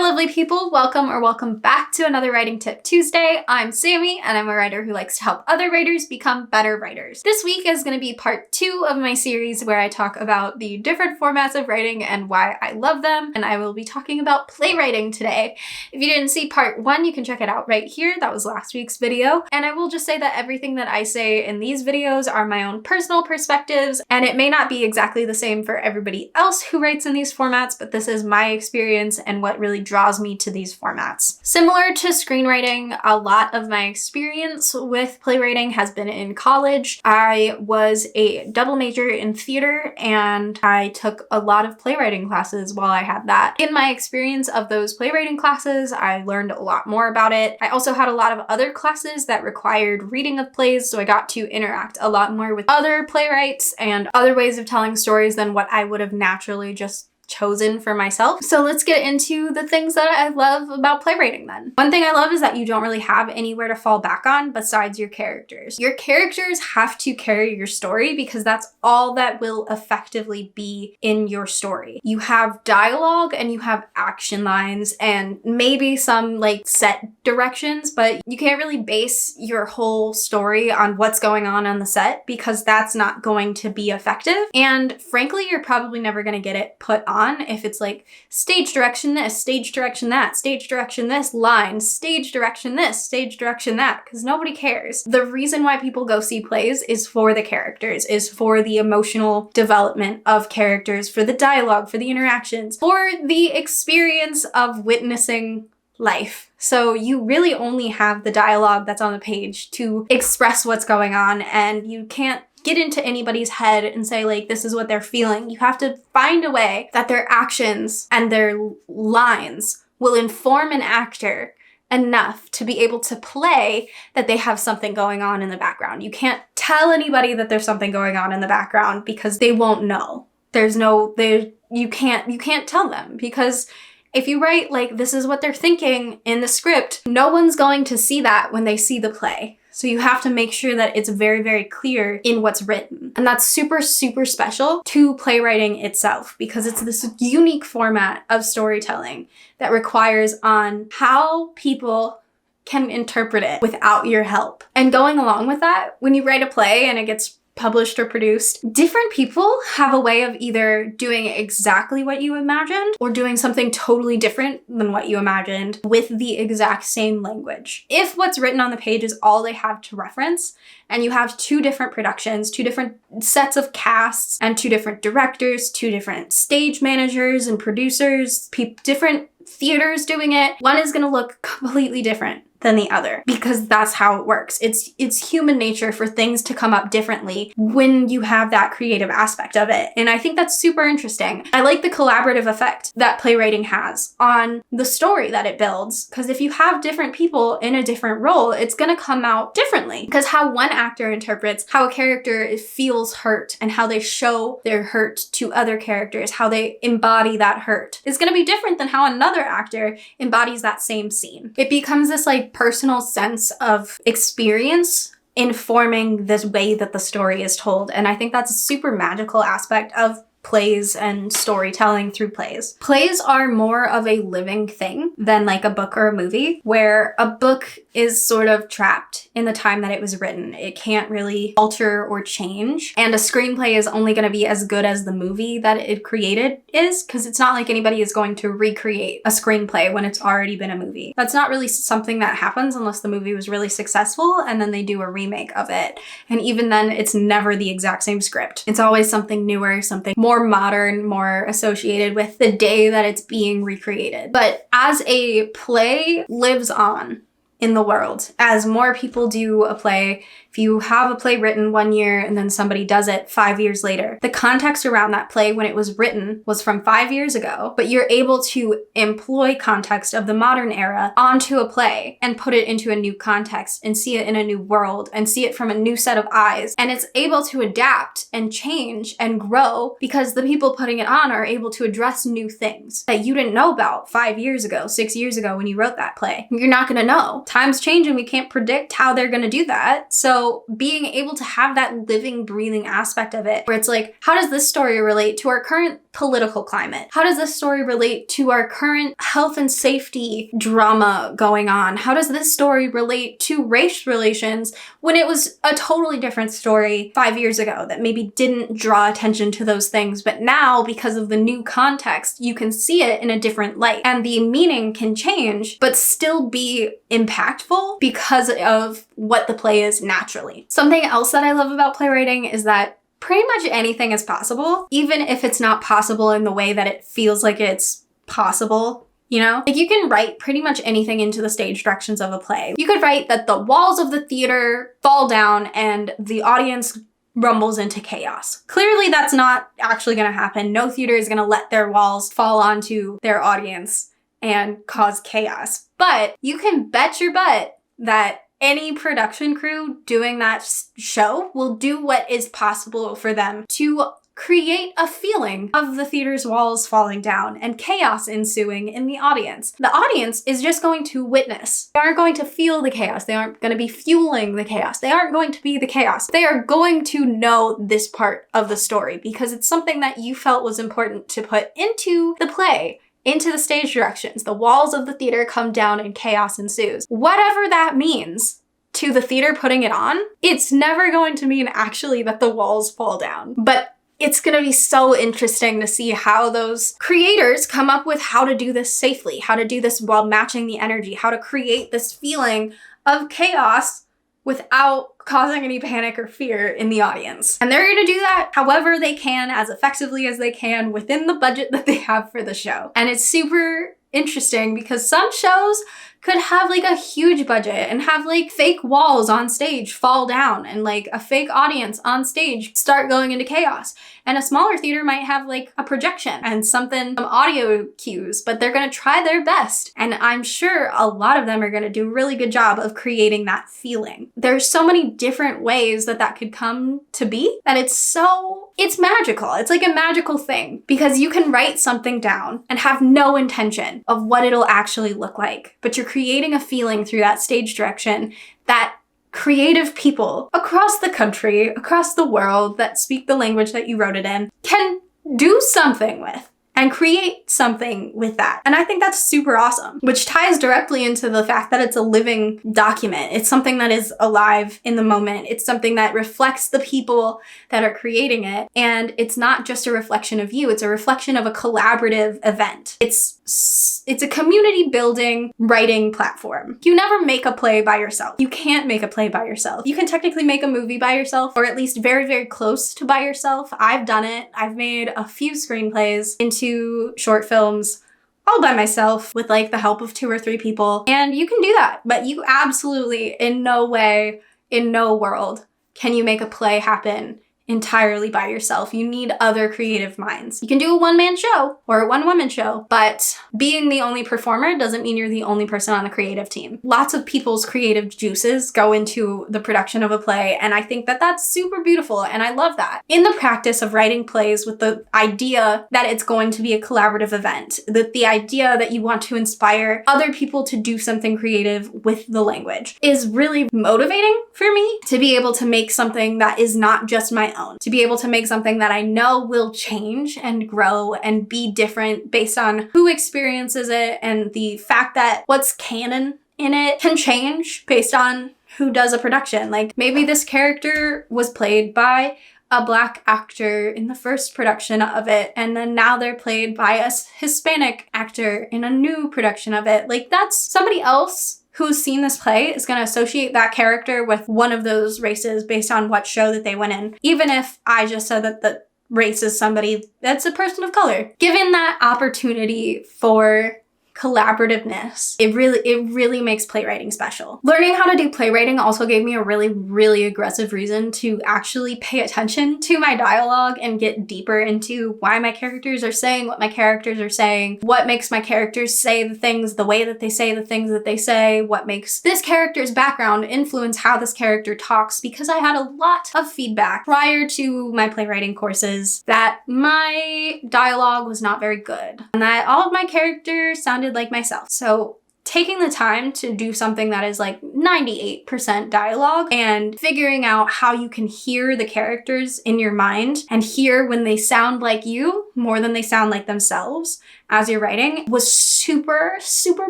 lovely people, welcome back to another Writing Tip Tuesday. I'm Sammy and I'm a writer who likes to help other writers become better writers. This week is going to be part 2 of my series where I talk about the different formats of writing and why I love them, and I will be talking about playwriting today. If you didn't see part 1, you can check it out right here. That was last week's video. And I will just say that everything that I say in these videos are my own personal perspectives, and it may not be exactly the same for everybody else who writes in these formats, but this is my experience and what really draws me to these formats. Similar to screenwriting, a lot of my experience with playwriting has been in college. I was a double major in theater and I took a lot of playwriting classes while I had that. In my experience of those playwriting classes, I learned a lot more about it. I also had a lot of other classes that required reading of plays, so I got to interact a lot more with other playwrights and other ways of telling stories than what I would have naturally just chosen for myself. So let's get into the things that I love about playwriting then. One thing I love is that you don't really have anywhere to fall back on besides your characters. Your characters have to carry your story because that's all that will effectively be in your story. You have dialogue and you have action lines and maybe some like set directions, but you can't really base your whole story on what's going on the set because that's not going to be effective. And frankly, you're probably never going to get it put on if it's like stage direction this, stage direction that, stage direction this, line, stage direction this, stage direction that, because nobody cares. The reason why people go see plays is for the characters, is for the emotional development of characters, for the dialogue, for the interactions, for the experience of witnessing life. So you really only have the dialogue that's on the page to express what's going on, and you can't get into anybody's head and say like this is what they're feeling. You have to find a way that their actions and their lines will inform an actor enough to be able to play that they have something going on in the background. You can't tell anybody that there's something going on in the background because they won't know. You can't tell them, because if you write like this is what they're thinking in the script, no one's going to see that when they see the play. So you have to make sure that it's very, very clear in what's written. And that's super, super special to playwriting itself because it's this unique format of storytelling that requires on how people can interpret it without your help. And going along with that, when you write a play and it gets published or produced, different people have a way of either doing exactly what you imagined or doing something totally different than what you imagined with the exact same language. If what's written on the page is all they have to reference, and you have 2 different productions, 2 different sets of casts, and 2 different directors, 2 different stage managers and producers, different theaters doing it, one is going to look completely different than the other because that's how it works. It's human nature for things to come up differently when you have that creative aspect of it. And I think that's super interesting. I like the collaborative effect that playwriting has on the story that it builds, because if you have different people in a different role, it's going to come out differently, because how one actor interprets how a character feels hurt and how they show their hurt to other characters, how they embody that hurt, is going to be different than how another actor embodies that same scene. It becomes this like personal sense of experience informing this way that the story is told. And I think that's a super magical aspect of plays and storytelling through plays. Plays are more of a living thing than like a book or a movie, where a book is sort of trapped in the time that it was written. It can't really alter or change. And a screenplay is only going to be as good as the movie that it created is, because it's not like anybody is going to recreate a screenplay when it's already been a movie. That's not really something that happens unless the movie was really successful and then they do a remake of it. And even then, it's never the exact same script. It's always something newer, something more modern, more associated with the day that it's being recreated. But as a play lives on in the world, as more people do a play, if you have a play written one year and then somebody does it 5 years later, the context around that play when it was written was from 5 years ago, but you're able to employ context of the modern era onto a play and put it into a new context and see it in a new world and see it from a new set of eyes. And it's able to adapt and change and grow because the people putting it on are able to address new things that you didn't know about 5 years ago, 6 years ago when you wrote that play. You're not going to know. times change and we can't predict how they're gonna do that. So being able to have that living, breathing aspect of it, where it's like, how does this story relate to our current political climate? How does this story relate to our current health and safety drama going on? How does this story relate to race relations when it was a totally different story 5 years ago that maybe didn't draw attention to those things, but now because of the new context, you can see it in a different light and the meaning can change, but still be impactful because of what the play is naturally. Something else that I love about playwriting is that pretty much anything is possible, even if it's not possible in the way that it feels like it's possible. You know, like you can write pretty much anything into the stage directions of a play. You could write that the walls of the theater fall down and the audience rumbles into chaos. Clearly that's not actually going to happen. No theater is going to let their walls fall onto their audience and cause chaos. But you can bet your butt that any production crew doing that show will do what is possible for them to create a feeling of the theater's walls falling down and chaos ensuing in the audience. The audience is just going to witness. They aren't going to feel the chaos. They aren't going to be fueling the chaos. They aren't going to be the chaos. They are going to know this part of the story because it's something that you felt was important to put into the play, into the stage directions. The walls of the theater come down and chaos ensues. Whatever that means to the theater putting it on, it's never going to mean actually that the walls fall down. But it's going to be so interesting to see how those creators come up with how to do this safely, how to do this while matching the energy, how to create this feeling of chaos without causing any panic or fear in the audience. And they're going to do that however they can, as effectively as they can, within the budget that they have for the show. And it's super interesting because some shows could have like a huge budget and have like fake walls on stage fall down and like a fake audience on stage start going into chaos. And a smaller theater might have like a projection and some audio cues, but they're going to try their best. And I'm sure a lot of them are going to do a really good job of creating that feeling. There's so many different ways that could come to be that it's magical. It's like a magical thing because you can write something down and have no intention of what it'll actually look like, but you're creating a feeling through that stage direction that creative people across the country, across the world that speak the language that you wrote it in can do something with and create something with that. And I think that's super awesome, which ties directly into the fact that it's a living document. It's something that is alive in the moment. It's something that reflects the people that are creating it. And it's not just a reflection of you, it's a reflection of a collaborative event. It's a community building writing platform. You never make a play by yourself. You can't make a play by yourself. You can technically make a movie by yourself, or at least very, very close to by yourself. I've done it. I've made a few screenplays into short films all by myself with like the help of 2 or 3 people. And you can do that, but you absolutely in no way, in no world can you make a play happen entirely by yourself. You need other creative minds. You can do a one-man show or a one-woman show, but being the only performer doesn't mean you're the only person on the creative team. Lots of people's creative juices go into the production of a play, and I think that that's super beautiful, and I love that. In the practice of writing plays with the idea that it's going to be a collaborative event, that the idea that you want to inspire other people to do something creative with the language is really motivating for me to be able to make something that is not just my own, to be able to make something that I know will change and grow and be different based on who experiences it, and the fact that what's canon in it can change based on who does a production. Like maybe this character was played by a Black actor in the first production of it, and then now they're played by a Hispanic actor in a new production of it. Like that's somebody else who's seen this play is going to associate that character with one of those races based on what show that they went in, even if I just said that the race is somebody that's a person of color. Given that opportunity for collaborativeness, it really makes playwriting special. Learning how to do playwriting also gave me a really, really aggressive reason to actually pay attention to my dialogue and get deeper into why my characters are saying what my characters are saying, what makes my characters say the things the way that they say the things that they say, what makes this character's background influence how this character talks, because I had a lot of feedback prior to my playwriting courses that my dialogue was not very good and that all of my characters sounded like myself. So taking the time to do something that is like 98% dialogue and figuring out how you can hear the characters in your mind and hear when they sound like you more than they sound like themselves as you're writing was super, super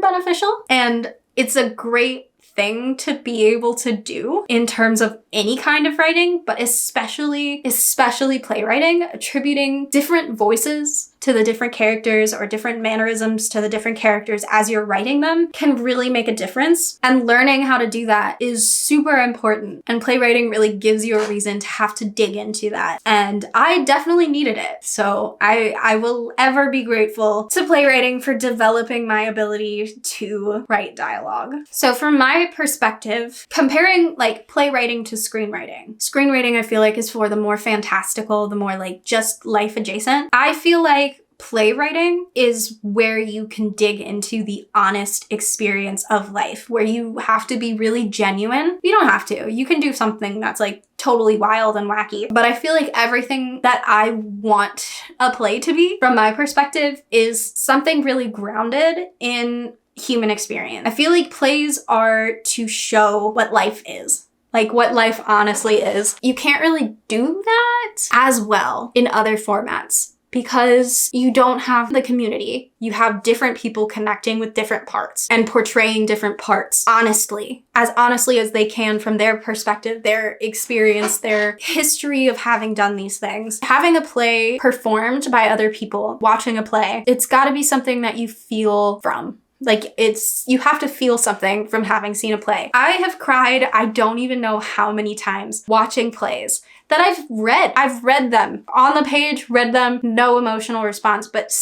beneficial. And it's a great thing to be able to do in terms of any kind of writing, but especially playwriting, attributing different voices to the different characters or different mannerisms to the different characters as you're writing them can really make a difference. And learning how to do that is super important. And playwriting really gives you a reason to have to dig into that. And I definitely needed it. So I will ever be grateful to playwriting for developing my ability to write dialogue. So from my perspective, comparing like playwriting to screenwriting I feel like is for the more fantastical, the more like just life adjacent. I feel like playwriting is where you can dig into the honest experience of life, where you have to be really genuine. You don't have to. You can do something that's like totally wild and wacky. But I feel like everything that I want a play to be, from my perspective, is something really grounded in human experience. I feel like plays are to show what life is. Like what life honestly is. You can't really do that as well in other formats because you don't have the community. You have different people connecting with different parts and portraying different parts honestly as they can from their perspective, their experience, their history of having done these things. Having a play performed by other people, watching a play, it's gotta be something that you feel from. Like you have to feel something from having seen a play. I have cried, I don't even know how many times watching plays that I've read. I've read them on the page, read them, no emotional response, but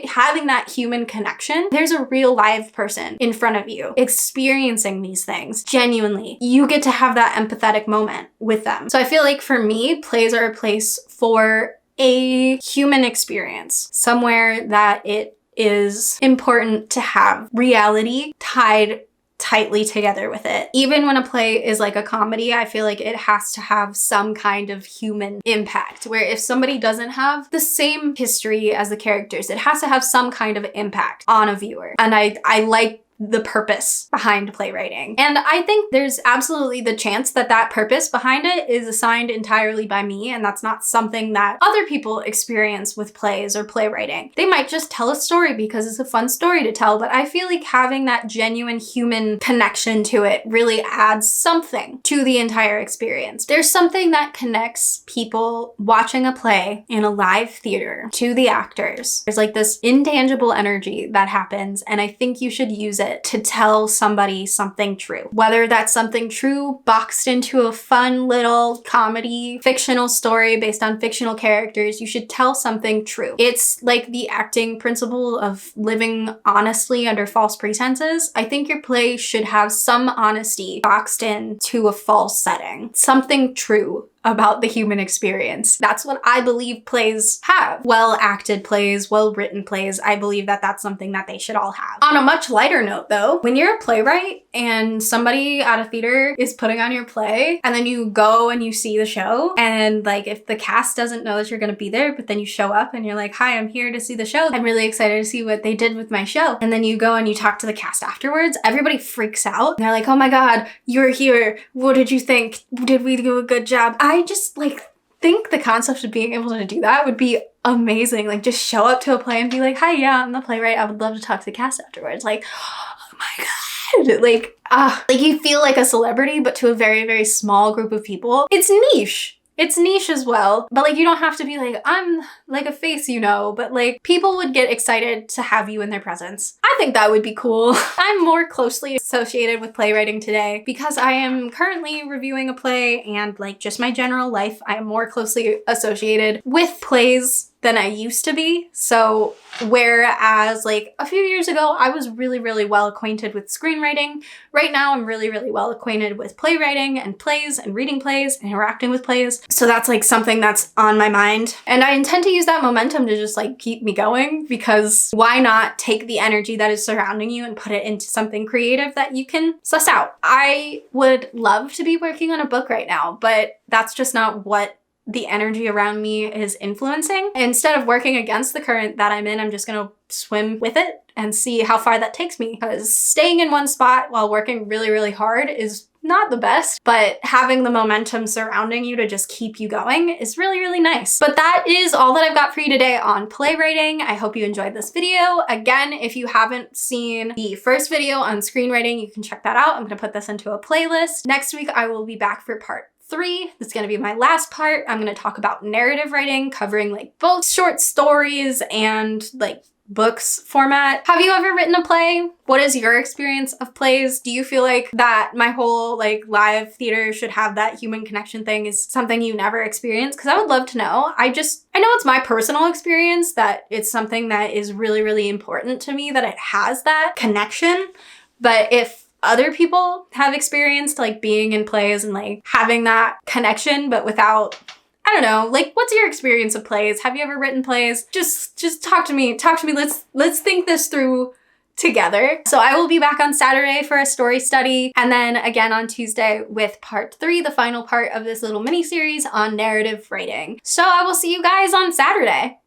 having that human connection, there's a real live person in front of you experiencing these things genuinely. You get to have that empathetic moment with them. So I feel like for me, plays are a place for a human experience, somewhere that it is important to have reality tied tightly together with it. Even when a play is like a comedy, I feel like it has to have some kind of human impact, where if somebody doesn't have the same history as the characters, it has to have some kind of impact on a viewer. And I like the purpose behind playwriting. And I think there's absolutely the chance that that purpose behind it is assigned entirely by me, and that's not something that other people experience with plays or playwriting. They might just tell a story because it's a fun story to tell, but I feel like having that genuine human connection to it really adds something to the entire experience. There's something that connects people watching a play in a live theater to the actors. There's like this intangible energy that happens, and I think you should use it to tell somebody something true. Whether that's something true boxed into a fun little comedy, fictional story based on fictional characters, you should tell something true. It's like the acting principle of living honestly under false pretenses. I think your play should have some honesty boxed into a false setting. Something true about the human experience. That's what I believe plays have. Well-acted plays, well-written plays, I believe that that's something that they should all have. On a much lighter note though, when you're a playwright and somebody at a theater is putting on your play and then you go and you see the show, and like if the cast doesn't know that you're gonna be there, but then you show up and you're like, hi, I'm here to see the show. I'm really excited to see what they did with my show. And then you go and you talk to the cast afterwards, everybody freaks out. They're like, oh my God, you're here. What did you think? Did we do a good job? I just like think the concept of being able to do that would be amazing. Like just show up to a play and be like, hi, yeah, I'm the playwright. I would love to talk to the cast afterwards. Like, oh my God. Like you feel like a celebrity, but to a very, very small group of people. It's niche. It's niche as well, but like you don't have to be like, I'm like a face, you know, but like people would get excited to have you in their presence. I think that would be cool. I'm more closely associated with playwriting today because I am currently reviewing a play, and like just my general life, I am more closely associated with plays than I used to be. So whereas like a few years ago, I was really, really well acquainted with screenwriting, right now I'm really, really well acquainted with playwriting and plays and reading plays and interacting with plays. So that's like something that's on my mind. And I intend to use that momentum to just like keep me going, because why not take the energy that is surrounding you and put it into something creative that you can suss out. I would love to be working on a book right now, but that's just not what the energy around me is influencing. Instead of working against the current that I'm in, I'm just gonna swim with it and see how far that takes me. Because staying in one spot while working really, really hard is not the best, but having the momentum surrounding you to just keep you going is really, really nice. But that is all that I've got for you today on playwriting. I hope you enjoyed this video. Again, if you haven't seen the first video on screenwriting, you can check that out. I'm gonna put this into a playlist. Next week, I will be back for part 3. This is gonna be my last part. I'm gonna talk about narrative writing, covering like both short stories and like books format. Have you ever written a play? What is your experience of plays? Do you feel like that my whole like live theater should have that human connection thing is something you never experienced? Because I would love to know. I know it's my personal experience that it's something that is really, really important to me, that it has that connection. But if other people have experienced like being in plays and like having that connection, but without, I don't know, like what's your experience of plays? Have you ever written plays? Just talk to me. Let's think this through together. So I will be back on Saturday for a story study, and then again on Tuesday with part 3, the final part of this little mini series on narrative writing. So I will see you guys on Saturday.